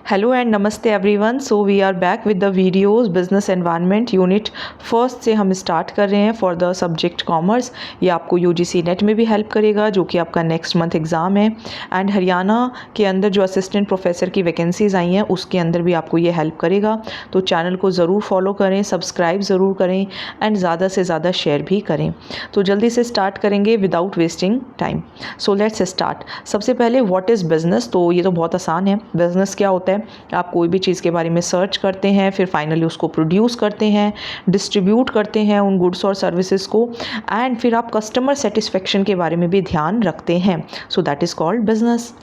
Hello and namaste everyone. So we are back with the videos business environment unit first से हम start कर रहे हैं फॉर द सब्जेक्ट कॉमर्स। ये आपको यूजीसी नेट में भी हेल्प करेगा जो कि आपका नेक्स्ट मंथ एग्ज़ाम है। एंड हरियाणा के अंदर जो असिस्टेंट प्रोफेसर की वैकेंसीज़ आई हैं उसके अंदर भी आपको ये हेल्प करेगा। तो चैनल को ज़रूर फॉलो करें, सब्सक्राइब ज़रूर करें एंड ज़्यादा से ज़्यादा शेयर भी करें। तो जल्दी से स्टार्ट करेंगे without wasting time. So let's start. सबसे पहले व्हाट इज़ बिज़नेस। तो ये तो बहुत आसान है। बिज़नेस क्या होता है? आप कोई भी चीज़ के बारे में सर्च करते हैं, फिर फाइनली उसको प्रोड्यूस करते हैं, डिस्ट्रीब्यूट करते हैं उन गुड्स और सर्विसेज को, एंड फिर आप कस्टमर सेटिस्फेक्शन के बारे में भी ध्यान रखते हैं। So that is called business.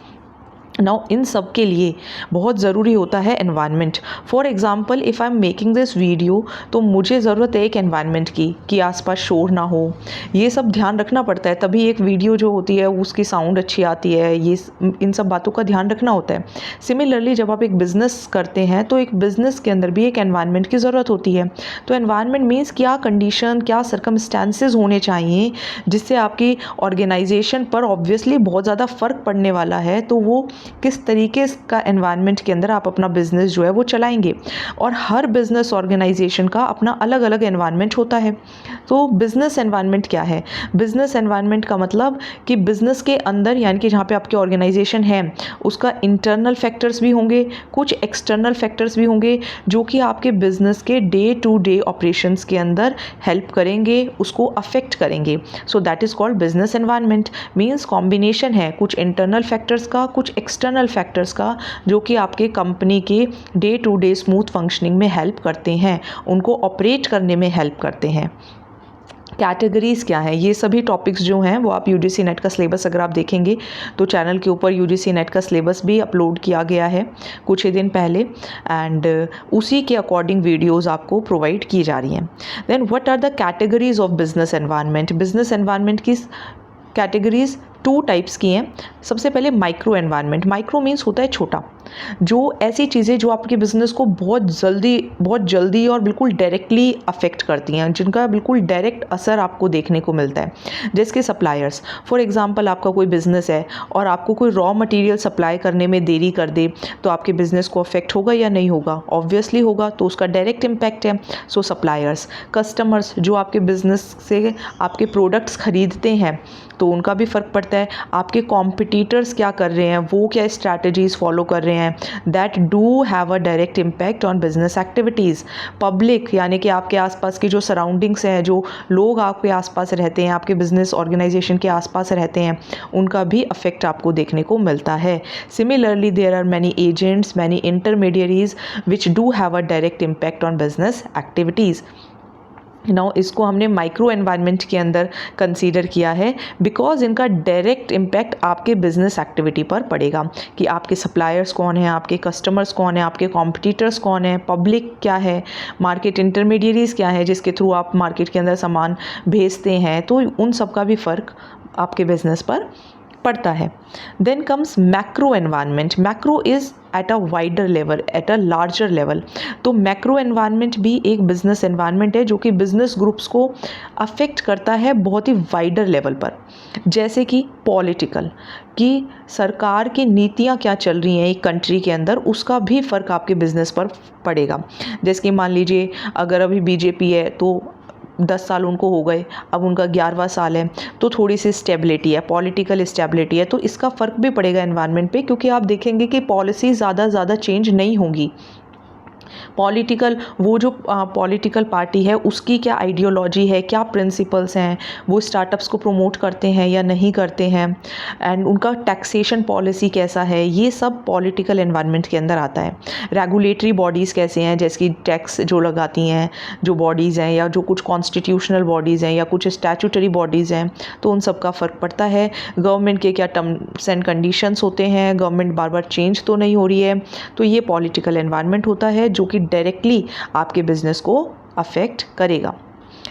Now in सब के लिए बहुत ज़रूरी होता है environment. For example if I am making this video, तो मुझे ज़रूरत है एक एनवायरनमेंट की कि आसपास शोर ना हो। ये सब ध्यान रखना पड़ता है, तभी एक वीडियो जो होती है उसकी साउंड अच्छी आती है। ये इन सब बातों का ध्यान रखना होता है। सिमिलरली जब आप एक बिज़नेस करते हैं तो एक बिज़नेस के अंदर भी एक एनवायरनमेंट की ज़रूरत होती है। तो एनवायरनमेंट मीन्स क्या कंडीशन, क्या सर्कमस्टेंसेस होने चाहिए जिससे आपकी ऑर्गेनाइजेशन पर ऑब्वियसली बहुत ज़्यादा फ़र्क पड़ने वाला है। तो वो किस तरीके का एनवायरनमेंट के अंदर आप अपना बिजनेस जो है वो चलाएंगे। और हर बिजनेस ऑर्गेनाइजेशन का अपना अलग अलग एनवायरनमेंट होता है। तो बिजनेस एनवायरनमेंट क्या है? बिजनेस एनवायरनमेंट का मतलब कि बिजनेस के अंदर यानी कि जहाँ पे आपकी ऑर्गेनाइजेशन है उसका इंटरनल फैक्टर्स भी होंगे, कुछ एक्सटर्नल फैक्टर्स भी होंगे जो कि आपके बिजनेस के डे टू डे ऑपरेशंस के अंदर हेल्प करेंगे, उसको अफेक्ट करेंगे। So that is called business environment. Means combination है कुछ इंटरनल फैक्टर्स का, कुछ एक्सटर्नल फैक्टर्स का, जो कि आपके कंपनी के day to day smooth functioning में हेल्प करते हैं, उनको ऑपरेट करने में हेल्प करते हैं। कैटेगरीज़ क्या है? ये सभी टॉपिक्स जो हैं वो आप यूजीसी नेट का सिलेबस अगर आप देखेंगे तो चैनल के ऊपर यूजीसी नेट का सिलेबस भी अपलोड किया गया है कुछ ही दिन पहले, एंड उसी के अकॉर्डिंग वीडियोस आपको प्रोवाइड की जा रही हैं। Then what are the categories of business environment? Business environment की कैटेगरीज टू टाइप्स की हैं। सबसे पहले माइक्रो एनवायरनमेंट। माइक्रो मीन्स होता है छोटा, जो ऐसी चीज़ें जो आपके बिज़नेस को बहुत जल्दी और बिल्कुल डायरेक्टली अफेक्ट करती हैं, जिनका बिल्कुल डायरेक्ट असर आपको देखने को मिलता है। जैसे कि सप्लायर्स। फॉर एग्जांपल आपका कोई बिज़नेस है और आपको कोई रॉ मटेरियल सप्लाई करने में देरी कर दे तो आपके बिज़नेस को अफेक्ट होगा या नहीं होगा? ऑब्वियसली होगा, तो उसका डायरेक्ट इम्पैक्ट है। सो सप्लायर्स। कस्टमर्स जो आपके बिज़नेस से आपके प्रोडक्ट्स खरीदते हैं तो उनका भी फ़र्क पड़ता है। आपके कॉम्पिटिटर्स क्या कर रहे हैं, वो क्या स्ट्रैटेजीज़ फॉलो कर रहे हैं, that do have a direct impact on business activities. Public यानी कि आपके आसपास की जो सराउंडिंग्स हैं, जो लोग आपके आसपास रहते हैं, आपके बिजनेस ऑर्गेनाइजेशन के आसपास रहते हैं, उनका भी अफेक्ट आपको देखने को मिलता है। Similarly there are many agents, many intermediaries which do have a direct impact on business activities. Now इसको हमने माइक्रो एनवायरनमेंट के अंदर कंसीडर किया है बिकॉज इनका डायरेक्ट इम्पैक्ट आपके बिजनेस एक्टिविटी पर पड़ेगा कि आपके सप्लायर्स कौन हैं, आपके कस्टमर्स कौन हैं, आपके कॉम्पिटिटर्स कौन हैं, पब्लिक क्या है, मार्केट इंटरमीडियरीज क्या है जिसके थ्रू आप मार्केट के अंदर सामान भेजते हैं। तो उन सब का भी फ़र्क आपके बिजनेस पर पड़ता है। Then comes macro environment. Macro is at a wider level, at a larger level. तो मैक्रो एनवायरनमेंट भी एक बिजनेस एनवायरनमेंट है जो कि बिजनेस ग्रुप्स को अफेक्ट करता है बहुत ही वाइडर लेवल पर। जैसे कि पॉलिटिकल, कि सरकार की नीतियाँ क्या चल रही हैं एक कंट्री के अंदर, उसका भी फ़र्क आपके बिजनेस पर पड़ेगा। जैसे कि मान लीजिए अगर अभी बीजेपी है तो 10 साल उनको हो गए, अब उनका 11वां साल है, तो थोड़ी सी स्टेबिलिटी है, पॉलिटिकल स्टेबिलिटी है, तो इसका फ़र्क भी पड़ेगा एनवायरनमेंट पे, क्योंकि आप देखेंगे कि पॉलिसी ज़्यादा चेंज नहीं होंगी। पॉलिटिकल वो जो पॉलिटिकल पार्टी है उसकी क्या आइडियोलॉजी है, क्या प्रिंसिपल्स हैं, वो स्टार्टअप्स को प्रमोट करते हैं या नहीं करते हैं, एंड उनका टैक्सेशन पॉलिसी कैसा है, ये सब पॉलिटिकल एनवायरनमेंट के अंदर आता है। रेगुलेटरी बॉडीज़ कैसे हैं, जैसे कि टैक्स जो लगाती हैं जो बॉडीज़ हैं, या जो कुछ कॉन्स्टिट्यूशनल बॉडीज़ हैं या कुछ स्टैट्यूटरी बॉडीज़ हैं, तो उन सब का फ़र्क पड़ता है। गवर्नमेंट के क्या टर्म्स एंड कंडीशंस होते हैं, गवर्नमेंट बार बार चेंज तो नहीं हो रही है, तो ये पॉलिटिकल एनवायरनमेंट होता है जो कि डायरेक्टली आपके बिजनेस को अफेक्ट करेगा।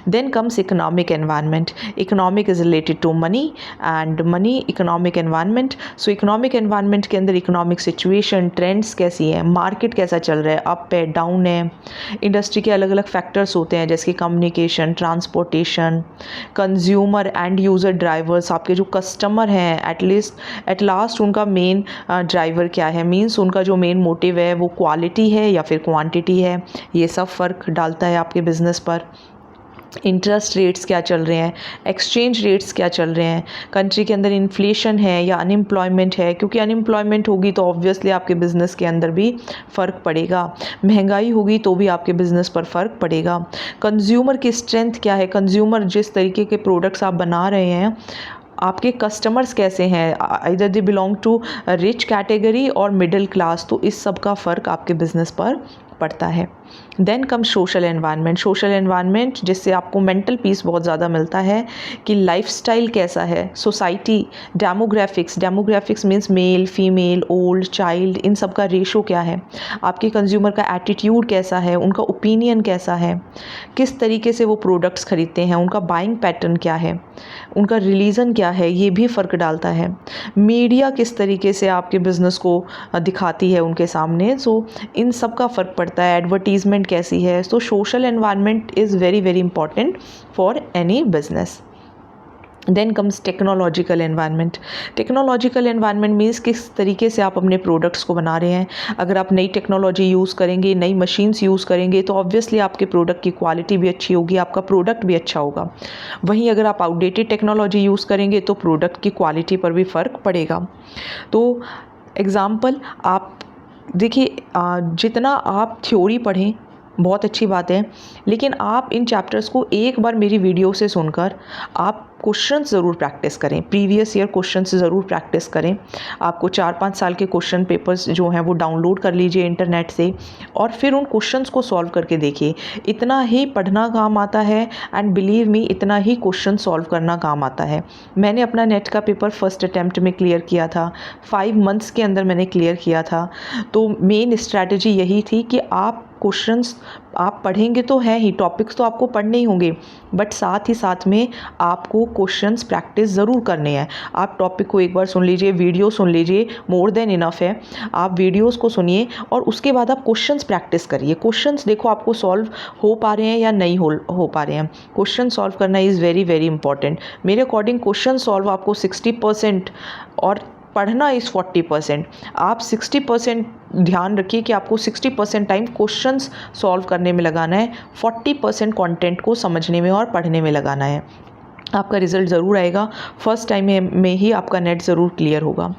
Then comes economic environment. Economic is related to money and money economic environment. So economic environment के अंदर इकोनॉमिक सिचुएशन, ट्रेंड्स कैसी है, मार्केट कैसा चल रहा है, अप है, डाउन है. इंडस्ट्री के अलग अलग फैक्टर्स होते हैं जैसे कि communication, transportation, consumer end user drivers. आपके जो कस्टमर हैं एट लास्ट उनका मेन ड्राइवर क्या है, मीन्स उनका जो मेन मोटिव है वो क्वालिटी है या फिर क्वांटिटी है. ये सब फ़र्क डालता है आपके बिज़नेस पर. इंटरेस्ट रेट्स क्या चल रहे हैं, एक्सचेंज रेट्स क्या चल रहे हैं, कंट्री के अंदर इन्फ्लेशन है या अनएम्प्लॉयमेंट है, क्योंकि अनएम्प्लॉयमेंट होगी तो ऑब्वियसली आपके बिज़नेस के अंदर भी फ़र्क पड़ेगा. महंगाई होगी तो भी आपके बिज़नेस पर फ़र्क पड़ेगा. कंज्यूमर की स्ट्रेंथ क्या है, कंज्यूमर जिस तरीके के प्रोडक्ट्स आप बना रहे हैं, आपके कस्टमर्स कैसे हैं, either they belong to rich category और मिडिल क्लास. तो इस सब का फ़र्क आपके बिज़नेस पर पड़ता है. Then come social environment. Social environment जिससे आपको मेंटल पीस बहुत ज़्यादा मिलता है कि लाइफस्टाइल कैसा है, society, demographics. Demographics means male, female, old, child, इन सब का रेशो क्या है, आपके कंज्यूमर का एटीट्यूड कैसा है, उनका ओपिनियन कैसा है, किस तरीके से वो प्रोडक्ट्स खरीदते हैं, उनका बाइंग पैटर्न क्या है, उनका रिलीजन क्या है, ये भी फ़र्क डालता है. मीडिया किस तरीके से आपके बिज़नेस को दिखाती है उनके सामने. सो इन सब का फ़र्क पड़ता है. एडवर्टीजमेंट कैसी है. So social environment is very very important for any business. Then comes technological environment. Technological environment means किस तरीके से आप अपने प्रोडक्ट्स को बना रहे हैं. अगर आप नई टेक्नोलॉजी यूज़ करेंगे, नई मशीन्स यूज़ करेंगे तो ऑब्वियसली आपके प्रोडक्ट की क्वालिटी भी अच्छी होगी, आपका प्रोडक्ट भी अच्छा होगा. वहीं अगर आप आउटडेटेड टेक्नोलॉजी यूज़ करेंगे तो प्रोडक्ट की क्वालिटी पर भी फ़र्क पड़ेगा. तो एग्ज़ाम्पल आप देखिए, जितना आप थ्योरी पढ़ें बहुत अच्छी बात है, लेकिन आप इन चैप्टर्स को एक बार मेरी वीडियो से सुनकर आप क्वेश्चंस ज़रूर प्रैक्टिस करें. प्रीवियस ईयर क्वेश्चंस ज़रूर प्रैक्टिस करें. आपको 4-5 साल के क्वेश्चन पेपर्स जो हैं वो डाउनलोड कर लीजिए इंटरनेट से और फिर उन क्वेश्चंस को सॉल्व करके देखिए. इतना ही पढ़ना काम आता है एंड बिलीव मी, इतना ही क्वेश्चन सॉल्व करना काम आता है. मैंने अपना नेट का पेपर फर्स्ट अटैम्प्ट में क्लियर किया था, 5 मंथ्स के अंदर मैंने क्लियर किया था. तो मेन स्ट्रैटेजी यही थी कि आप क्वेश्चंस आप पढ़ेंगे तो हैं ही, टॉपिक्स तो आपको पढ़ने ही होंगे, बट साथ ही साथ में आपको क्वेश्चंस प्रैक्टिस ज़रूर करने हैं. आप टॉपिक को एक बार सुन लीजिए, वीडियो सुन लीजिए, मोर देन इनफ है. आप वीडियोस को सुनिए और उसके बाद आप क्वेश्चंस प्रैक्टिस करिए. क्वेश्चंस देखो आपको सॉल्व हो पा रहे हैं या नहीं हो पा रहे हैं. क्वेश्चन सॉल्व करना इज़ वेरी वेरी इंपॉर्टेंट. मेरे अकॉर्डिंग क्वेश्चन सॉल्व आपको 60% और पढ़ना इज़ 40%. आप 60% ध्यान रखिए कि आपको 60% टाइम क्वेश्चंस सॉल्व करने में लगाना है, 40% कंटेंट को समझने में और पढ़ने में लगाना है. आपका रिज़ल्ट ज़रूर आएगा. फर्स्ट टाइम में ही आपका नेट ज़रूर क्लियर होगा.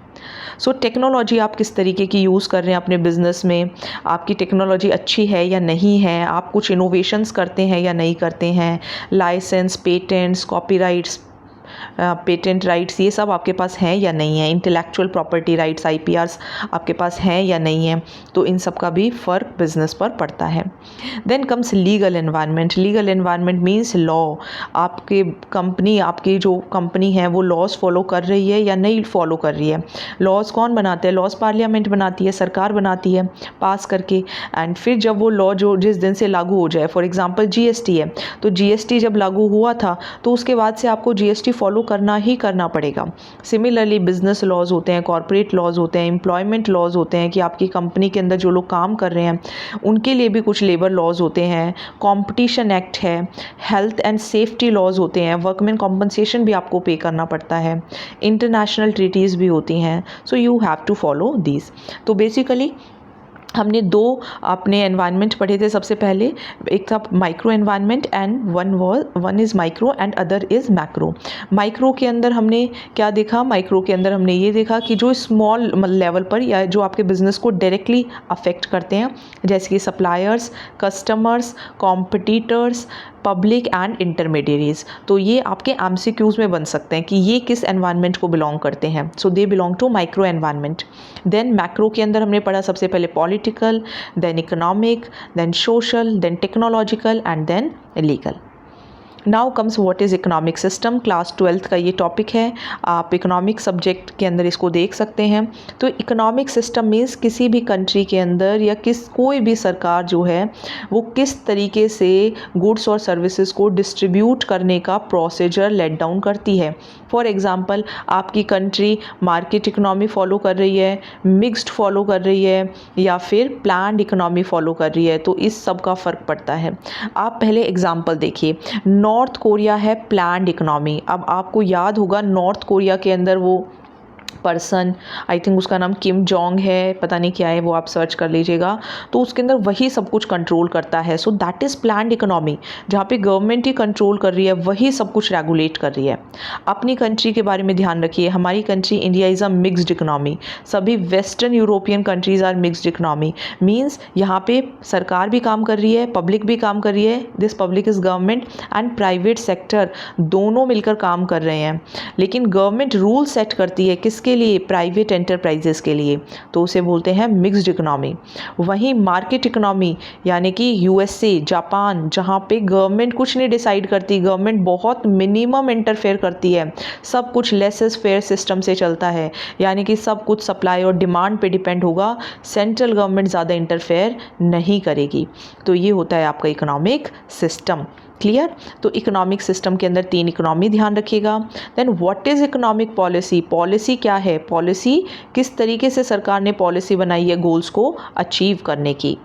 सो टेक्नोलॉजी आप किस तरीके की यूज़ कर रहे हैं अपने बिज़नेस में, आपकी टेक्नोलॉजी अच्छी है या नहीं है, आप कुछ इनोवेशंस करते हैं या नहीं करते हैं, licence, patents, copyrights, patent rights, ये सब आपके पास हैं या नहीं है, इंटेलेक्चुअल प्रॉपर्टी राइट्स, आईपीआर्स आपके पास हैं या नहीं है. तो इन सब का भी फ़र्क बिजनेस पर पड़ता है. Then comes legal environment. Legal environment means law. आपकी जो कंपनी है वो लॉज फॉलो कर रही है या नहीं फॉलो कर रही है. लॉज कौन बनाते हैं, लॉज पार्लियामेंट बनाती है, सरकार बनाती है पास करके. एंड फिर जब वो लॉ जो जिस दिन से लागू हो जाए, फॉर एग्जांपल जीएसटी है, तो जीएसटी जब लागू हुआ था तो उसके बाद से आपको जीएसटी फॉलो करना ही करना पड़ेगा. सिमिलरली बिजनेस लॉज होते हैं, कॉर्पोरेट लॉज होते हैं, एम्प्लॉयमेंट लॉज होते हैं कि आपकी कंपनी के अंदर जो लोग काम कर रहे हैं उनके लिए भी कुछ लेबर लॉज होते हैं, कंपटीशन एक्ट है, हेल्थ एंड सेफ्टी लॉज होते हैं, वर्कमैन कॉम्पनसेशन भी आपको पे करना पड़ता है, इंटरनेशनल ट्रीटीज़ भी होती हैं. So you have to follow these. तो बेसिकली हमने 2 अपने एनवायरनमेंट पढ़े थे. सबसे पहले एक था micro environment and one is micro and other is macro. Micro के अंदर हमने क्या देखा, माइक्रो के अंदर हमने ये देखा कि जो स्मॉल लेवल पर या जो आपके बिज़नेस को डायरेक्टली अफेक्ट करते हैं, जैसे कि suppliers, customers, competitors, public and intermediaries. तो ये आपके एमसीक्यूज़ में बन सकते हैं कि ये किस एनवायरनमेंट को बिलोंग करते हैं. So they belong to micro environment. Then macro के अंदर हमने पढ़ा सबसे पहले political, then economic, then social, then technological and then legal. Now comes what is economic system. Class 12th का ये टॉपिक है, आप इकोनॉमिक सब्जेक्ट के अंदर इसको देख सकते हैं। तो इकोनॉमिक सिस्टम मीन्स किसी भी कंट्री के अंदर या कोई भी सरकार जो है वो किस तरीके से गुड्स और सर्विसेज को डिस्ट्रीब्यूट करने का प्रोसीजर लेट डाउन करती है। फॉर एग्ज़ाम्पल, आपकी कंट्री मार्केट इकोनॉमी फॉलो कर रही है, मिक्स्ड फॉलो कर रही है, या फिर प्लान्ड इकोनॉमी फॉलो कर रही है, तो इस सब का फ़र्क पड़ता है। आप पहले एग्जाम्पल देखिए, नॉर्थ कोरिया है प्लान्ड इकोनॉमी। अब आपको याद होगा नॉर्थ कोरिया के अंदर वो पर्सन, आई थिंक उसका नाम किम जोंग है, पता नहीं क्या है, वो आप सर्च कर लीजिएगा। तो उसके अंदर वही सब कुछ कंट्रोल करता है। So that is planned economy, जहाँ पे गवर्नमेंट ही कंट्रोल कर रही है, वही सब कुछ रेगुलेट कर रही है। अपनी कंट्री के बारे में ध्यान रखिए, हमारी country India is a mixed economy. सभी western European countries are mixed economy. Means यहाँ पे सरकार भी काम कर रही है, पब्लिक भी काम कर रही है, this public is government and private sector, दोनों मिलकर काम कर रहे हैं। लेकिन गवर्नमेंट रूल सेट करती है किसके लिए, प्राइवेट एंटरप्राइजेस के लिए, तो उसे बोलते हैं मिक्स्ड इकोनॉमी। वहीं मार्केट इकोनॉमी यानी कि यूएसए, जापान, जहाँ पे गवर्नमेंट कुछ नहीं डिसाइड करती, गवर्नमेंट बहुत मिनिमम इंटरफेयर करती है, सब कुछ लेसेस फेयर सिस्टम से चलता है, यानी कि सब कुछ सप्लाई और डिमांड पे डिपेंड होगा, सेंट्रल गवर्नमेंट ज़्यादा इंटरफेयर नहीं करेगी। तो ये होता है आपका इकोनॉमिक सिस्टम। क्लियर। तो इकोनॉमिक सिस्टम के अंदर 3 इकोनॉमी ध्यान रखिएगा। Then what is economic policy. Policy क्या है, पॉलिसी किस तरीके से सरकार ने पॉलिसी बनाई है गोल्स को अचीव करने की।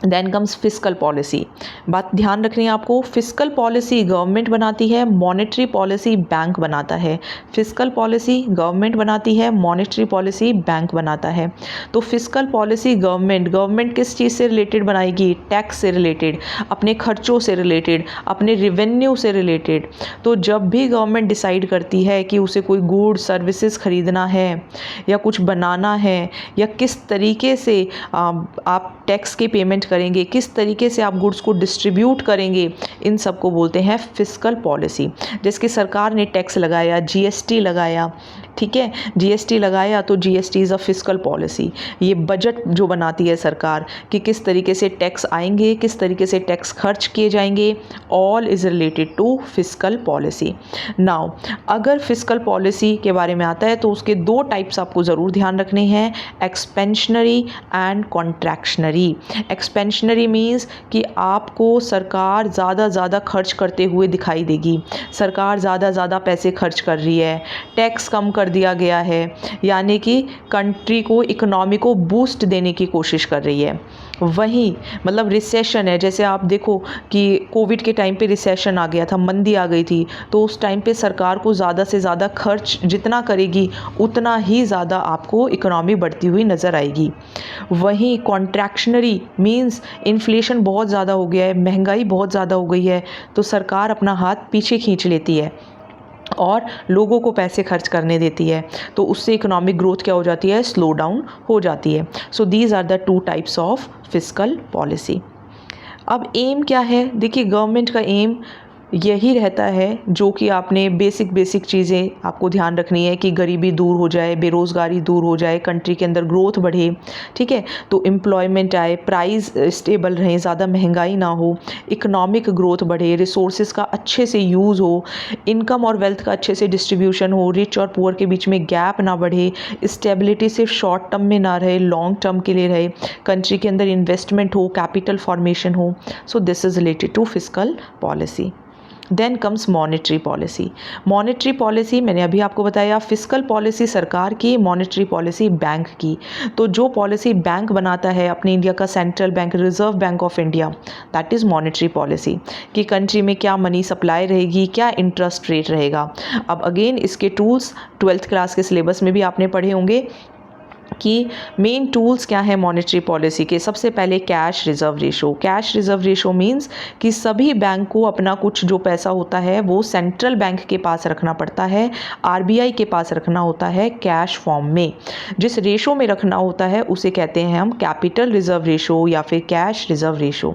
Then comes fiscal policy. बात ध्यान रखनी है आपको, फिस्कल पॉलिसी गवर्नमेंट बनाती है, मॉनेटरी पॉलिसी बैंक बनाता है। फिस्कल पॉलिसी गवर्नमेंट बनाती है, मॉनेटरी पॉलिसी बैंक बनाता है। तो फिस्कल पॉलिसी गवर्नमेंट किस चीज़ से रिलेटेड बनाएगी, टैक्स से रिलेटेड, अपने खर्चों से रिलेटेड, अपने रेवेन्यू से रिलेटेड। तो जब भी गवर्नमेंट डिसाइड करती है कि उसे कोई गुड्स सर्विसेज खरीदना है या कुछ बनाना है, या किस तरीके से आप टैक्स की पेमेंट करेंगे, किस तरीके से आप गुड्स को डिस्ट्रीब्यूट करेंगे, इन सब को बोलते हैं फिस्कल पॉलिसी। जिसकी सरकार ने टैक्स लगाया, जीएसटी लगाया, ठीक है, जीएसटी लगाया, तो GST is a fiscal policy. ये बजट जो बनाती है सरकार कि किस तरीके से टैक्स आएंगे, किस तरीके से टैक्स खर्च किए जाएंगे, all is related to fiscal policy. Now अगर फिस्कल पॉलिसी के बारे में आता है तो उसके 2 टाइप्स आपको ज़रूर ध्यान रखने हैं, expansionary and contractionary. Expansionary means कि आपको सरकार ज़्यादा खर्च करते हुए दिखाई देगी, सरकार ज़्यादा पैसे खर्च कर रही है, टैक्स कम कर दिया गया है, यानी कि कंट्री को, इकोनॉमी को बूस्ट देने की कोशिश कर रही है। वहीं मतलब रिसेशन है, जैसे आप देखो कि कोविड के टाइम पे रिसेशन आ गया था, मंदी आ गई थी, तो उस टाइम पे सरकार को ज़्यादा से ज़्यादा खर्च जितना करेगी उतना ही ज़्यादा आपको इकोनॉमी बढ़ती हुई नज़र आएगी। वहीं कॉन्ट्रैक्शनरी मीन्स इन्फ्लेशन बहुत ज़्यादा हो गया है, महंगाई बहुत ज़्यादा हो गई है, तो सरकार अपना हाथ पीछे खींच लेती है और लोगों को पैसे खर्च करने देती है, तो उससे इकोनॉमिक ग्रोथ क्या हो जाती है, स्लो डाउन हो जाती है। So these are the 2 types of fiscal policy. अब एम क्या है, देखिए गवर्नमेंट का एम यही रहता है जो कि आपने बेसिक चीज़ें आपको ध्यान रखनी है कि गरीबी दूर हो जाए, बेरोज़गारी दूर हो जाए, कंट्री के अंदर ग्रोथ बढ़े, ठीक है, तो एम्प्लॉयमेंट आए, प्राइस स्टेबल रहें, ज़्यादा महंगाई ना हो, इकोनॉमिक ग्रोथ बढ़े, रिसोर्सेज का अच्छे से यूज़ हो, इनकम और वेल्थ का अच्छे से डिस्ट्रीब्यूशन हो, रिच और पुअर के बीच में गैप ना बढ़े, स्टेबिलिटी सिर्फ शॉर्ट टर्म में ना रहे, लॉन्ग टर्म के लिए रहे, कंट्री के अंदर इन्वेस्टमेंट हो, कैपिटल फॉर्मेशन हो। So this is related to fiscal policy. Then comes monetary policy. Monetary policy मैंने अभी आपको बताया, फिस्कल पॉलिसी सरकार की, मॉनेटरी पॉलिसी बैंक की। तो जो पॉलिसी बैंक बनाता है, अपने इंडिया का central bank, reserve bank of India, that is monetary policy, कि कंट्री में क्या मनी सप्लाई रहेगी, क्या इंटरेस्ट रेट रहेगा। अब अगेन इसके टूल्स 12th क्लास के सिलेबस में भी आपने पढ़े होंगे कि मेन टूल्स क्या है मॉनेटरी पॉलिसी के। सबसे पहले cash reserve ratio. Cash reserve ratio means कि सभी बैंक को अपना कुछ जो पैसा होता है वो सेंट्रल बैंक के पास रखना पड़ता है, आरबीआई के पास रखना होता है कैश फॉर्म में। जिस रेशो में रखना होता है उसे कहते हैं हम कैपिटल रिजर्व रेशो या फिर कैश रिजर्व रेशो।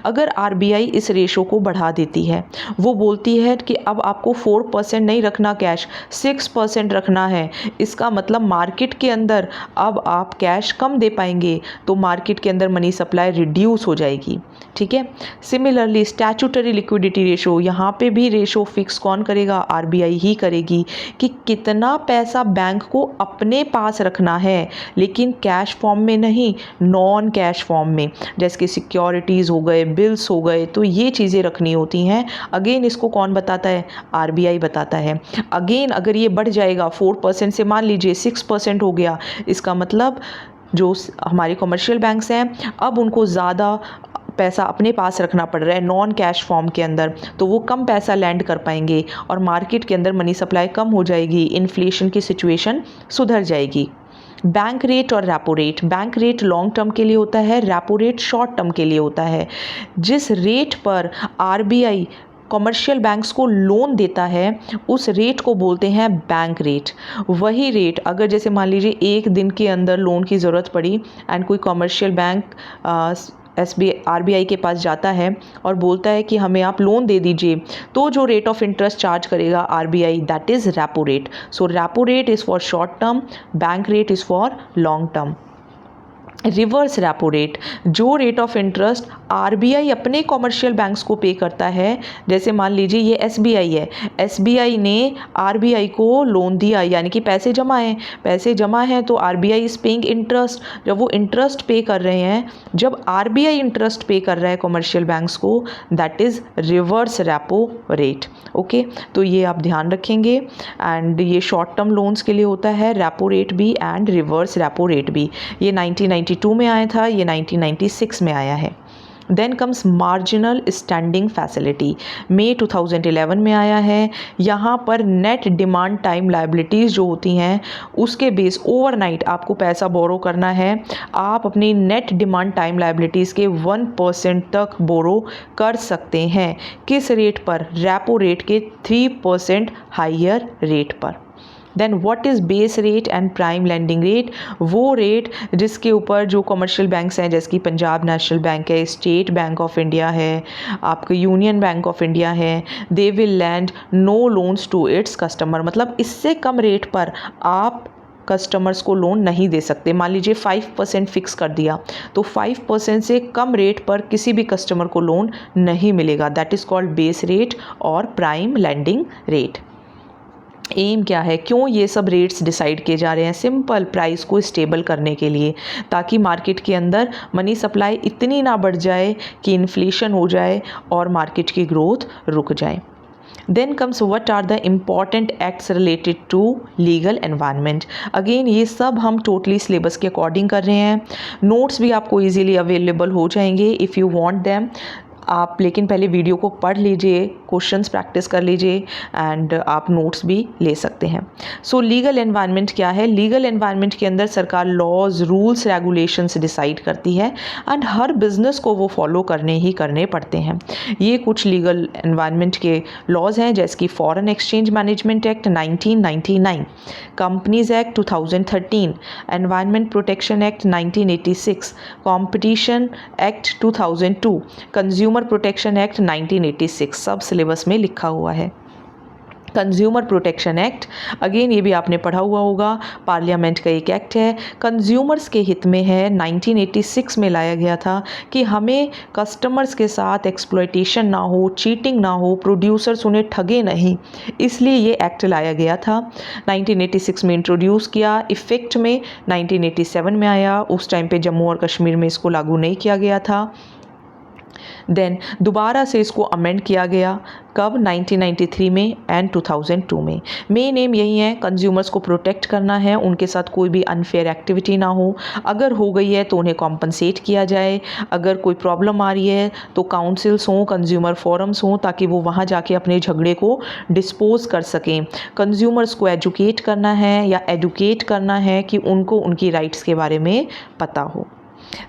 अगर आरबीआई इस रेशो को बढ़ा देती है, वो बोलती है कि अब आपको 4% नहीं रखना कैश, 6% रखना है, इसका मतलब मार्केट के अंदर अब आप कैश कम दे पाएंगे तो मार्केट के अंदर मनी सप्लाई रिड्यूस हो जाएगी। ठीक है। सिमिलरली स्टैट्यूटरी लिक्विडिटी रेशो, यहाँ पे भी रेशो फिक्स कौन करेगा? आरबीआई ही करेगी कि कितना पैसा बैंक को अपने पास रखना है, लेकिन कैश फॉर्म में नहीं, नॉन कैश फॉर्म में, जैसे कि सिक्योरिटीज़ हो गए, बिल्स हो गए, तो ये चीज़ें रखनी होती हैं। अगेन इसको कौन बताता है? आरबीआई बताता है। अगेन अगर ये बढ़ जाएगा 4% से मान लीजिए 6% हो गया, इसका मतलब जो हमारे कमर्शियल बैंक्स हैं अब उनको ज़्यादा पैसा अपने पास रखना पड़ रहा है नॉन कैश फॉर्म के अंदर, तो वो कम पैसा लैंड कर पाएंगे और मार्केट के अंदर मनी सप्लाई कम हो जाएगी, इन्फ्लेशन की सिचुएशन सुधर जाएगी। बैंक रेट और repo rate, bank rate long term के लिए होता है, रेपो रेट शॉर्ट टर्म के लिए होता है। जिस रेट पर आरबीआई कमर्शियल बैंक्स को लोन देता है उस रेट को बोलते हैं बैंक रेट। वही रेट अगर जैसे मान लीजिए एक दिन के अंदर लोन की ज़रूरत पड़ी एंड कोई कमर्शियल बैंक आरबीआई के पास जाता है और बोलता है कि हमें आप लोन दे दीजिए, तो जो रेट ऑफ इंटरेस्ट चार्ज करेगा RBI, that is repo rate. So repo rate is for short term, bank rate is for long term. Reverse repo rate, जो रेट ऑफ इंटरेस्ट आरबीआई अपने कमर्शियल बैंक्स को पे करता है, जैसे मान लीजिए ये एसबीआई है, एसबीआई ने आरबीआई को लोन दिया यानी कि पैसे जमा हैं तो आरबीआई इज पेइंग इंटरेस्ट। जब वो इंटरेस्ट पे कर रहे हैं, जब आरबीआई इंटरेस्ट पे कर रहा है कमर्शियल बैंक्स को, that is reverse repo rate. Okay, तो ये आप ध्यान रखेंगे। एंड ये शॉर्ट टर्म लोन्स के लिए होता है रेपो रेट भी एंड रिवर्स रेपो रेट भी। ये 1992 में आया था, ये 1996 में आया है। Then comes marginal standing facility, मई 2011 में आया है। यहाँ पर नेट डिमांड टाइम लायबिलिटीज़ जो होती हैं उसके बेस ओवरनाइट आपको पैसा बोरो करना है, आप अपनी नेट डिमांड टाइम लायबिलिटीज़ के 1% तक बोरो कर सकते हैं। किस रेट पर? रेपो रेट के 3% हाइयर रेट पर। Then what is base rate and prime lending rate? वो रेट जिसके ऊपर जो कमर्शियल बैंक्स हैं जैसे कि पंजाब नेशनल बैंक है, स्टेट बैंक ऑफ इंडिया है, आपका यूनियन बैंक ऑफ इंडिया है, they will lend no loans to its customer. मतलब इससे कम रेट पर आप कस्टमर्स को लोन नहीं दे सकते। मान लीजिए 5% फिक्स कर दिया तो 5% से कम रेट पर किसी भी कस्टमर को लोन नहीं मिलेगा। That is called base rate और प्राइम लैंडिंग रेट। एम क्या है, क्यों ये सब रेट्स डिसाइड किए जा रहे हैं? सिंपल, प्राइस को स्टेबल करने के लिए, ताकि मार्केट के अंदर मनी सप्लाई इतनी ना बढ़ जाए कि इन्फ्लेशन हो जाए और मार्केट की ग्रोथ रुक जाए। Then comes what are the important acts related to legal environment. Again ये सब हम टोटली सिलेबस के अकॉर्डिंग कर रहे हैं। नोट्स भी आपको इजीली अवेलेबल हो जाएंगे इफ़ यू वांट देम आप, लेकिन पहले वीडियो को पढ़ लीजिए, क्वेश्चंस प्रैक्टिस कर लीजिए एंड आप नोट्स भी ले सकते हैं। सो लीगल एनवायरनमेंट क्या है? लीगल एनवायरनमेंट के अंदर सरकार लॉज, रूल्स, रेगुलेशंस डिसाइड करती है एंड हर बिजनेस को वो फॉलो करने पड़ते हैं। ये कुछ लीगल एनवायरनमेंट के लॉज हैं, जैसे कि foreign exchange management act 1999, companies act 2013, environment protection act 1986, competition act 2002, consumer protection act 1986, सब सिलेबस में लिखा हुआ है। कंज्यूमर प्रोटेक्शन एक्ट, अगेन ये भी आपने पढ़ा हुआ होगा, पार्लियामेंट का एक एक्ट है, कंज्यूमर्स के हित में है। 1986 में लाया गया था कि हमें कस्टमर्स के साथ एक्सप्लॉयटेशन ना हो, चीटिंग ना हो, प्रोड्यूसर्स उन्हें ठगे नहीं, इसलिए ये एक्ट लाया गया था। 1986 में इंट्रोड्यूस किया, इफ़ेक्ट में 1987 में आया। उस टाइम पे जम्मू और कश्मीर में इसको लागू नहीं किया गया था। देन दोबारा से इसको अमेंड किया गया, कब? 1993 में एंड 2002 में। मेन एम यही है, कंज्यूमर्स को प्रोटेक्ट करना है, उनके साथ कोई भी अनफेयर एक्टिविटी ना हो, अगर हो गई है तो उन्हें कॉम्पनसेट किया जाए, अगर कोई प्रॉब्लम आ रही है तो काउंसिल्स हों, कंज्यूमर फोरम्स हों, ताकि वो वहाँ जाके अपने झगड़े को डिस्पोज कर सकें। कंज्यूमर्स को एजुकेट करना है या एडुकेट करना है कि उनको उनकी राइट्स के बारे में पता हो।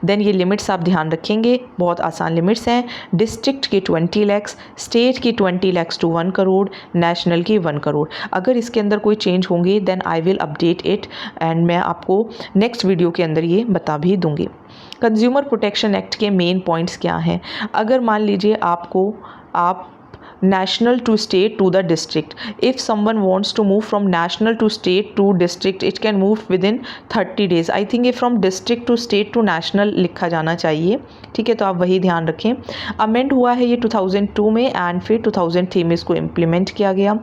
देन ये लिमिट्स आप ध्यान रखेंगे, बहुत आसान लिमिट्स हैं। डिस्ट्रिक्ट की 20 लाख, स्टेट की 20 लाख टू 1 करोड़, नेशनल की 1 करोड़। अगर इसके अंदर कोई चेंज होंगे then I will update it and मैं आपको नेक्स्ट वीडियो के अंदर ये बता भी दूंगी। कंज्यूमर प्रोटेक्शन एक्ट के मेन पॉइंट्स क्या हैं? अगर मान लीजिए आप national to state to the district. If someone wants to move from national to state to district, it can move within 30 days. I think ये from district to state to national लिखा जाना चाहिए, ठीक है, तो आप वही ध्यान रखें। अमेंड हुआ है ये 2002 में एंड फिर 2003 में इसको इम्प्लीमेंट किया गया।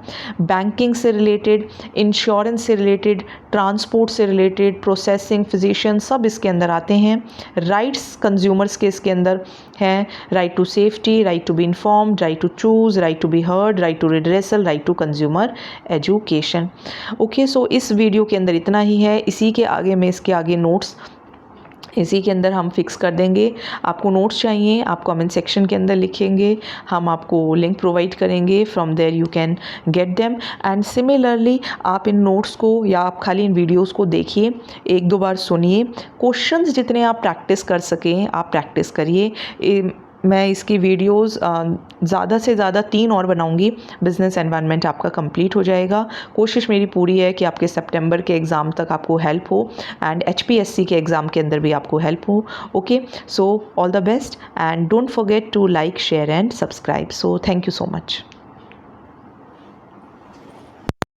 बैंकिंग से रिलेटेड, इंश्योरेंस से रिलेटेड, ट्रांसपोर्ट से रिलेटेड, प्रोसेसिंग, फिजिशियन, सब इसके अंदर आते हैं। राइट्स कंज्यूमर्स के इसके अंदर हैं, right to safety, right to be informed, right to choose, right to be heard, right to redressal, right to consumer education. Okay, so इस वीडियो के अंदर इतना ही है। इसी के आगे मैं इसके आगे नोट्स इसी के अंदर हम फिक्स कर देंगे। आपको नोट्स चाहिए, आप कमेंट सेक्शन के अंदर लिखेंगे, हम आपको लिंक प्रोवाइड करेंगे, from there you can get them. And similarly आप इन नोट्स को या आप खाली इन वीडियोस को देखिए, एक दो बार सुनिए, क्वेश्चंस जितने आप प्रैक्टिस कर सकें आप प्रैक्टिस करिए। मैं इसकी वीडियोस ज़्यादा से ज़्यादा 3 और बनाऊंगी, बिजनेस एनवायरनमेंट आपका कंप्लीट हो जाएगा। कोशिश मेरी पूरी है कि आपके सितंबर के एग्ज़ाम तक आपको हेल्प हो एंड HPSC के एग्ज़ाम के अंदर भी आपको हेल्प हो। Okay, so all the best and don't forget to like, share and subscribe. So thank you so much.